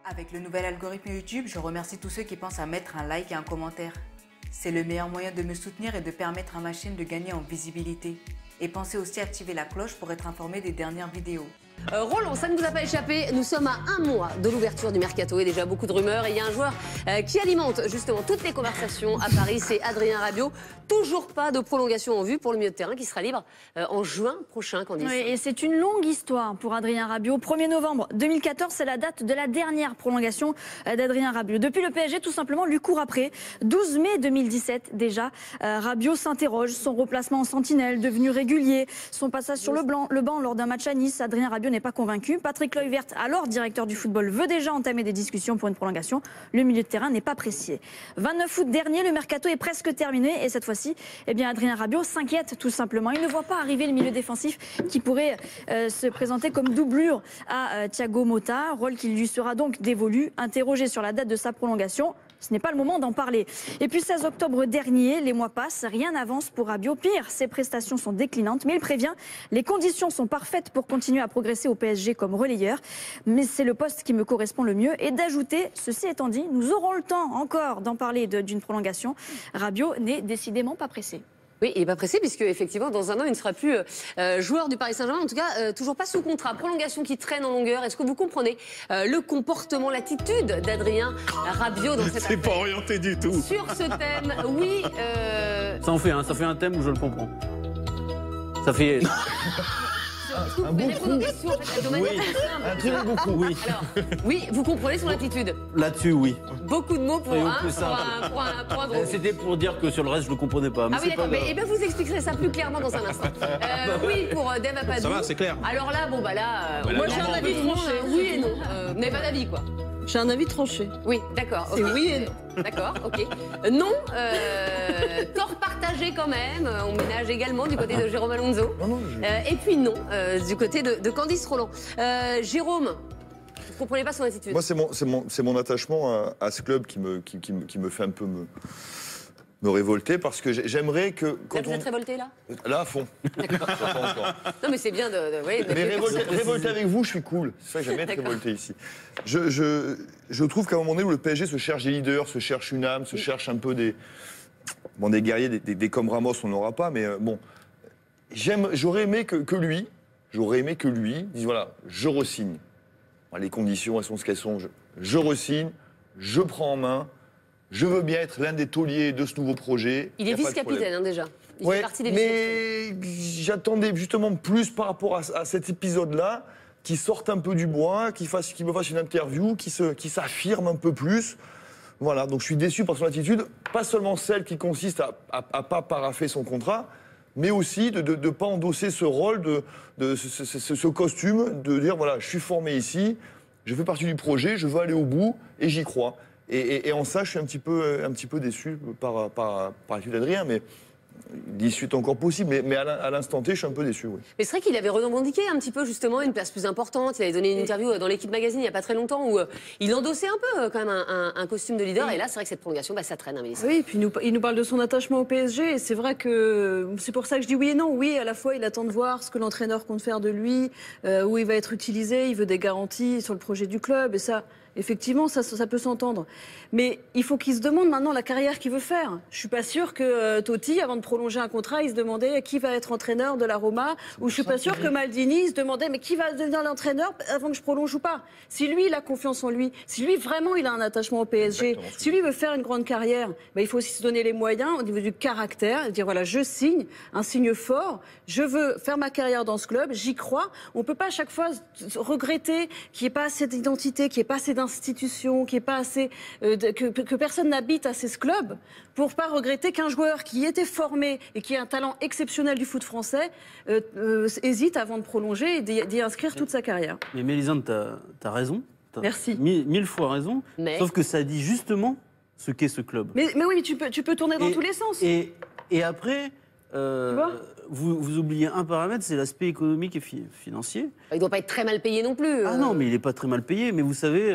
Avec le nouvel algorithme YouTube, je remercie tous ceux qui pensent à mettre un like et un commentaire. C'est le meilleur moyen de me soutenir et de permettre à ma chaîne de gagner en visibilité. Et pensez aussi à activer la cloche pour être informé des dernières vidéos. Roland, ça ne vous a pas échappé, nous sommes à un mois de l'ouverture du mercato et déjà beaucoup de rumeurs. Et il y a un joueur qui alimente justement toutes les conversations à Paris, c'est Adrien Rabiot. Toujours pas de prolongation en vue pour le milieu de terrain qui sera libre en juin prochain, Candice. Oui, et c'est une longue histoire pour Adrien Rabiot. 1er novembre 2014, c'est la date de la dernière prolongation d'Adrien Rabiot. Depuis le PSG, tout simplement, lui court après. 12 mai 2017 déjà, Rabiot s'interroge. Son replacement en sentinelle, devenu régulier, son passage sur le banc lors d'un match à Nice, Adrien Rabiot n'est pas convaincu. Patrick Kluivert, alors directeur du football, veut déjà entamer des discussions pour une prolongation. Le milieu de terrain n'est pas pressé. 29 août dernier, le mercato est presque terminé et cette fois-ci, eh bien, Adrien Rabiot s'inquiète tout simplement. Il ne voit pas arriver le milieu défensif qui pourrait se présenter comme doublure à Thiago Motta, rôle qui lui sera donc dévolu. Interrogé sur la date de sa prolongation, ce n'est pas le moment d'en parler. Et puis 16 octobre dernier, les mois passent, rien n'avance pour Rabiot. Pire, ses prestations sont déclinantes, mais il prévient, les conditions sont parfaites pour continuer à progresser au PSG comme relayeur. Mais c'est le poste qui me correspond le mieux. Et d'ajouter, ceci étant dit, nous aurons le temps encore d'en parler d'une prolongation. Rabiot n'est décidément pas pressé. Oui, il n'est pas pressé puisque effectivement dans un an il ne sera plus joueur du Paris Saint-Germain, en tout cas toujours pas sous contrat. Prolongation qui traîne en longueur. Est-ce que vous comprenez le comportement, l'attitude d'Adrien Rabiot dans cette affaire? C'est pas orienté du tout. Sur ce thème, oui. Ça en fait, ça fait un thème où je le comprends. Ça fait. Un bon coup. Oui, un très bon coup, oui. Alors, oui, vous comprenez son attitude? Là-dessus, oui. Beaucoup de mots pour un gros. C'était pour dire que sur le reste, je ne le comprenais pas. Mais ah oui, d'accord. Mais bien, vous expliquerez ça plus clairement dans un instant. Oui, pour Dave Apadou. Ça va, c'est clair. Alors là, bon, bah là. Moi, j'ai un avis tranché. Oui et non. Vous n'avez pas d'avis, quoi. J'ai un avis tranché. Oui, d'accord. C'est okay. oui et non. D'accord, ok. Non, tort partagé quand même. On ménage également du côté de Jérôme Alonso. Et puis non, du côté de Candice Roland. Jérôme, vous ne comprenez pas son attitude? Moi, c'est mon attachement à ce club qui me fait un peu me révolter parce que j'aimerais que... Là, vous êtes révolté, là? Là, à fond. D'accord. Non, mais c'est bien de mais révolter avec vous, je suis cool. C'est ça que j'aime être révolté ici. Je trouve qu'à un moment donné où le PSG se cherche des leaders, se cherche une âme, se cherche un peu des guerriers, des comme Ramos, on n'aura pas, mais bon, j'aurais aimé que lui dise voilà, je re-signe. Les conditions, elles sont ce qu'elles sont. Je re-signe, je prends en main. Je veux bien être l'un des tauliers de ce nouveau projet. Il est vice-capitaine déjà. Il fait partie des mais j'attendais justement plus par rapport à cet épisode-là, qu'il sorte un peu du bois, qu'il me fasse une interview, qu'il s'affirme un peu plus. Voilà, donc je suis déçu par son attitude, pas seulement celle qui consiste à pas paraffer son contrat, mais aussi de ne pas endosser ce rôle, ce costume, de dire voilà, je suis formé ici, je fais partie du projet, je veux aller au bout et j'y crois. Et en ça, je suis un petit peu déçu par l'attitude d'Adrien, mais l'issue est encore possible. Mais à l'instant T, je suis un peu déçu, oui. Mais c'est vrai qu'il avait revendiqué un petit peu, justement, une place plus importante. Il avait donné une interview dans l'Équipe Magazine il n'y a pas très longtemps où il endossait un peu, quand même, un costume de leader. Et là, c'est vrai que cette prolongation, ça traîne, hein, Mélissa. Oui, et puis il nous parle de son attachement au PSG. Et c'est vrai que c'est pour ça que je dis oui et non. Oui, à la fois, il attend de voir ce que l'entraîneur compte faire de lui, où il va être utilisé. Il veut des garanties sur le projet du club. Et ça... Effectivement, ça peut s'entendre. Mais il faut qu'il se demande maintenant la carrière qu'il veut faire. Je ne suis pas sûre que Totti, avant de prolonger un contrat, il se demandait qui va être entraîneur de la Roma. Ou je ne suis pas sûre que Maldini se demandait mais qui va devenir l'entraîneur avant que je prolonge ou pas. Si lui, il a confiance en lui, si lui, vraiment, il a un attachement au PSG, si lui veut faire une grande carrière, il faut aussi se donner les moyens au niveau du caractère, dire voilà, je signe, un signe fort, je veux faire ma carrière dans ce club, j'y crois. On ne peut pas à chaque fois regretter qu'il n'y ait pas assez d'identité, qu'il n'y ait pas assez d'institutions, qu'il n'y ait pas assez que personne n'habite à ces clubs pour pas regretter qu'un joueur qui était formé et qui a un talent exceptionnel du foot français hésite avant de prolonger et d'y inscrire toute sa carrière. Mais Mélisande, t'as raison. Merci. Mille fois raison. Mais... Sauf que ça dit justement ce qu'est ce club. Mais oui, tu peux tourner dans tous les sens. Et après... vous oubliez un paramètre, c'est l'aspect économique et financier. Il ne doit pas être très mal payé non plus. Ah non, mais il n'est pas très mal payé. Mais vous savez,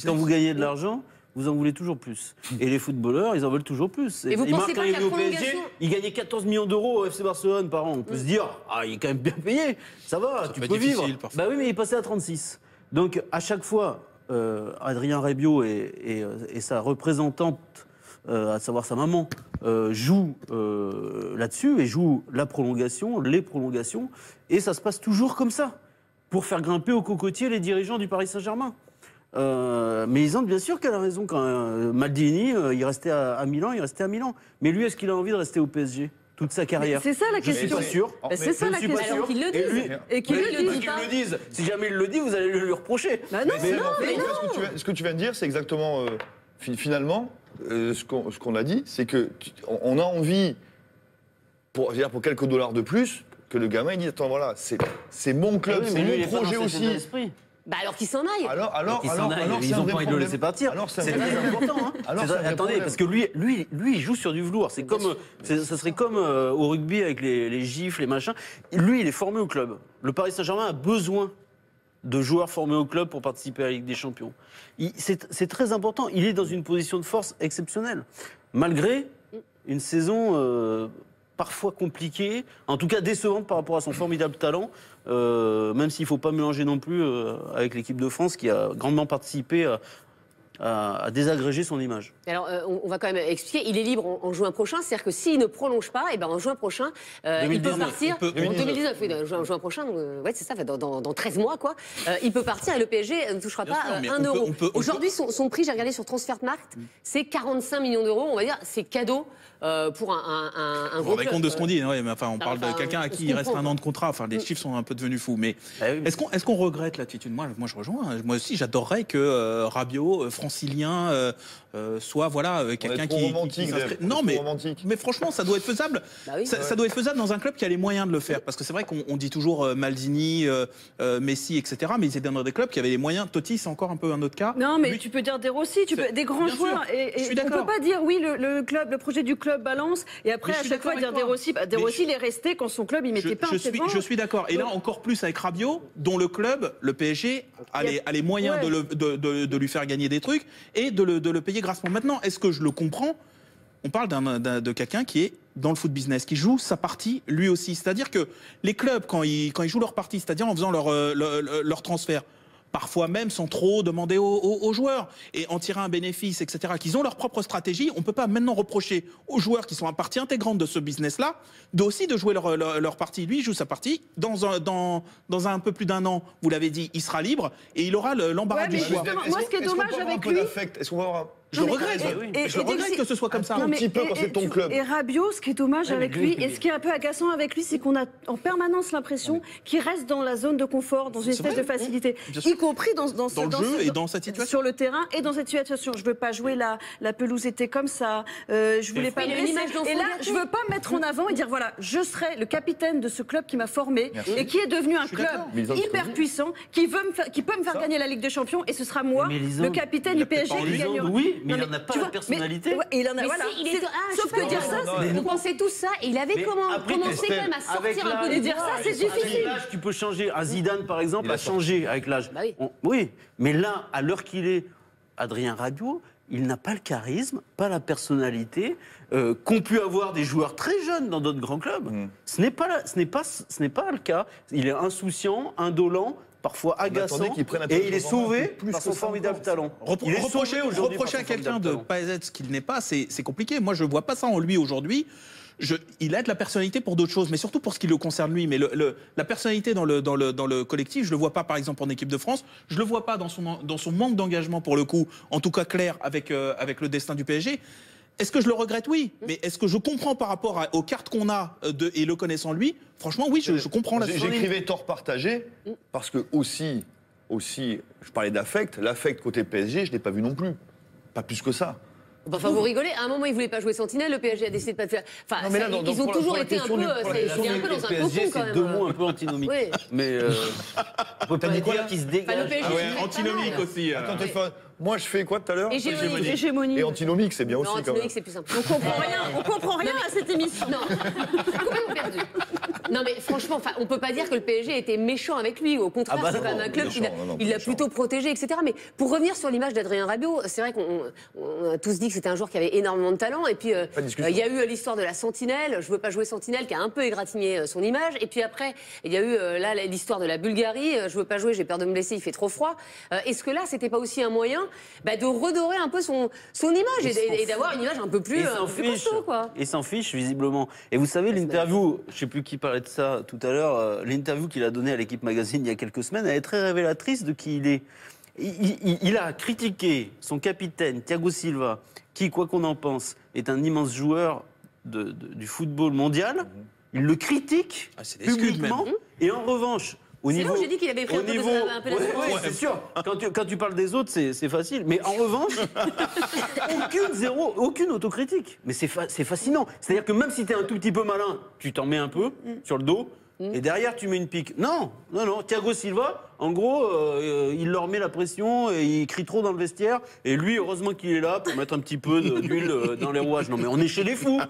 quand vous gagnez de l'argent, vous en voulez toujours plus. Et les footballeurs, ils en veulent toujours plus. Et vous pensez pas que la prolongation... Il gagnait 14 millions d'euros au FC Barcelone par an. On peut se dire, il est quand même bien payé. Ça va, tu peux vivre. Bah oui, mais il est passé à 36. Donc à chaque fois, Adrien Rabiot et sa représentante, à savoir sa maman, jouent là-dessus et jouent la prolongation, les prolongations, et ça se passe toujours comme ça, pour faire grimper au cocotier les dirigeants du Paris Saint-Germain. Mais Lisandre, bien sûr qu'elle a raison. Quand Maldini, il restait à Milan, il restait à Milan. Mais lui, est-ce qu'il a envie de rester au PSG toute sa carrière? C'est ça la question. Je suis pas sûr. C'est ça la question. Alors qu'ils le disent. Et qu'il le disent. Si jamais il le dit, vous allez le lui reprocher. Bah non, Mais non, mais non. ce que tu viens de dire, c'est exactement finalement ce qu'on a dit, c'est que on a envie pour quelques dollars de plus que le gamin il dit attends voilà c'est mon club, c'est mon projet aussi. Bah alors qu'il s'en aille. Alors ils ont pas envie de le laisser partir. Alors c'est très important. Hein. Attendez, parce que lui, il joue sur du velours. C'est comme, ça serait comme au rugby avec les gifles, les machins. Lui, il est formé au club. Le Paris Saint-Germain a besoin de joueurs formés au club pour participer à la Ligue des Champions. C'est très important. Il est dans une position de force exceptionnelle, malgré une saison parfois compliquée, en tout cas décevante par rapport à son formidable talent. Même s'il ne faut pas mélanger non plus avec l'équipe de France qui a grandement participé à désagréger son image. Alors, on va quand même expliquer, il est libre en juin prochain, c'est-à-dire que s'il ne prolonge pas, et ben en juin prochain, il peut partir. En 2019, oui, juin prochain, ouais, c'est ça, dans 13 mois, quoi. Il peut partir et le PSG ne touchera pas 1 euro. Aujourd'hui, son prix, j'ai regardé sur Transfermarkt, c'est 45 millions d'euros. On va dire, c'est cadeau pour un gros club. Compte de ce qu'on dit, ouais, mais enfin, on parle de quelqu'un à qui il reste un an de contrat. Enfin, les chiffres sont un peu devenus fous. Mais est-ce qu'on regrette l'attitude? Moi, je rejoins. Moi aussi, j'adorerais que Rabiot, francilien, soit quelqu'un qui s'inscrit. Non, mais franchement, ça doit être faisable. Bah oui. Ça doit être faisable dans un club qui a les moyens de le faire. Parce que c'est vrai qu'on dit toujours Maldini, Messi, etc. Mais ils étaient dans des clubs qui avaient les moyens. Totti, c'est encore un peu un autre cas. Non, mais tu peux dire des Rossi, des grands joueurs. Et on ne peut pas dire oui, le projet du club balance. Et après, à chaque fois, dire des Rossi. Des Rossi, il est resté quand son club, il mettait pas un pied devant. Je suis d'accord. Et là, encore plus avec Rabiot, dont le club, le PSG, a les moyens de lui faire gagner des trucs et de le payer grassement. Maintenant, est-ce que je le comprends? On parle de quelqu'un qui est dans le foot business, qui joue sa partie lui aussi. C'est-à-dire que les clubs, quand ils jouent leur partie, c'est-à-dire en faisant leur transfert, parfois même sans trop demander aux joueurs et en tirer un bénéfice, etc., qu'ils ont leur propre stratégie, on ne peut pas maintenant reprocher aux joueurs qui sont une partie intégrante de ce business-là aussi de jouer leur partie. Lui, il joue sa partie. Dans un peu plus d'un an, vous l'avez dit, il sera libre et il aura l'embarras du choix. Moi, ce qui est dommage avec lui... Est-ce qu'on va avoir... Je regrette que ce soit comme ça. Un petit peu quand c'est ton club. Et Rabiot, ce qui est dommage avec lui, et ce qui est un peu agaçant avec lui, c'est qu'on a en permanence l'impression qu'il reste dans la zone de confort, dans une espèce de facilité, y compris dans le jeu et dans cette situation. Sur le terrain et dans cette situation. Je veux pas jouer la pelouse était comme ça, je voulais pas me blesser. Et là, je veux pas mettre en avant et dire voilà, je serai le capitaine de ce club qui m'a formé et qui est devenu un club hyper puissant, qui peut me faire gagner la Ligue des Champions et ce sera moi, le capitaine du PSG qui gagnera. Mais il n'en a pas la personnalité. Il en a, voilà. Sauf que dire ça, vous pensez tout ça, et il avait commencé quand même à sortir un peu de dire ça, c'est difficile. Avec l'âge, tu peux changer. Un Zidane, par exemple, a changé avec l'âge. Bah oui. Oui, mais là, à l'heure qu'il est, Adrien Rabiot, il n'a pas le charisme, pas la personnalité qu'ont pu avoir des joueurs très jeunes dans d'autres grands clubs. Ce n'est pas le cas. Il est insouciant, indolent, parfois agaçant, et il est sauvé par son formidable talent. Reprocher à quelqu'un de ne pas être ce qu'il n'est pas, c'est compliqué. Moi, je ne vois pas ça en lui aujourd'hui. Il a de la personnalité pour d'autres choses, mais surtout pour ce qui le concerne lui. Mais la personnalité dans le collectif, je ne le vois pas, par exemple, en équipe de France. Je ne le vois pas dans son manque d'engagement, pour le coup, en tout cas clair, avec le destin du PSG. Est-ce que je le regrette? Oui. Mais est-ce que je comprends par rapport aux cartes qu'on a et le connaissant lui? Franchement, oui, je comprends la situation. J'écrivais tort partagé parce que aussi, je parlais d'affect. L'affect côté PSG, je ne l'ai pas vu non plus. Pas plus que ça. Enfin, vous rigolez. À un moment, il ne voulait pas jouer Sentinelle. Le PSG a décidé de pas faire. Enfin, ils ont toujours été un peu. C'est un peu dans un cocon quand même. C'est deux mots un peu antinomiques. Mais on peut pas dire qu'ils se dégagent. Antinomique aussi. Moi, je fais quoi tout à l'heure? Hégémonie. Et antinomique, c'est bien aussi. Antinomique, c'est plus simple. On comprend rien à cette émission. Non, complètement perdu. Non mais franchement, on peut pas dire que le PSG était méchant avec lui. Au contraire, c'est quand même un club qu'il l'a plutôt protégé, etc. Mais pour revenir sur l'image d'Adrien Rabiot, c'est vrai qu'on a tous dit que c'était un joueur qui avait énormément de talent. Et puis il y a eu l'histoire de la Sentinelle. Je veux pas jouer Sentinelle, qui a un peu égratigné son image. Et puis après, il y a eu là l'histoire de la Bulgarie. Je veux pas jouer, j'ai peur de me blesser, il fait trop froid. Est-ce que là, c'était pas aussi un moyen de redorer un peu son image et d'avoir une image un peu plus costaud, quoi. Il s'en fiche visiblement. Et vous savez, l'interview, je sais plus qui parlait de ça tout à l'heure, l'interview qu'il a donnée à l'Équipe Magazine il y a quelques semaines, elle est très révélatrice de qui il est. Il a critiqué son capitaine, Thiago Silva, qui, quoi qu'on en pense, est un immense joueur du football mondial. Il le critique publiquement. Et en revanche, au niveau, là où j'ai dit qu'il avait pris un peu d'assurance. c'est sûr. Quand tu parles des autres, c'est facile. Mais en revanche, aucune autocritique. Mais c'est fascinant. C'est-à-dire que même si tu es un tout petit peu malin, tu t'en mets un peu sur le dos. Et derrière, tu mets une pique. Non. Thiago Silva, en gros, il leur met la pression et il crie trop dans le vestiaire. Et lui, heureusement qu'il est là pour mettre un petit peu d'huile dans les rouages. Non, mais on est chez les fous.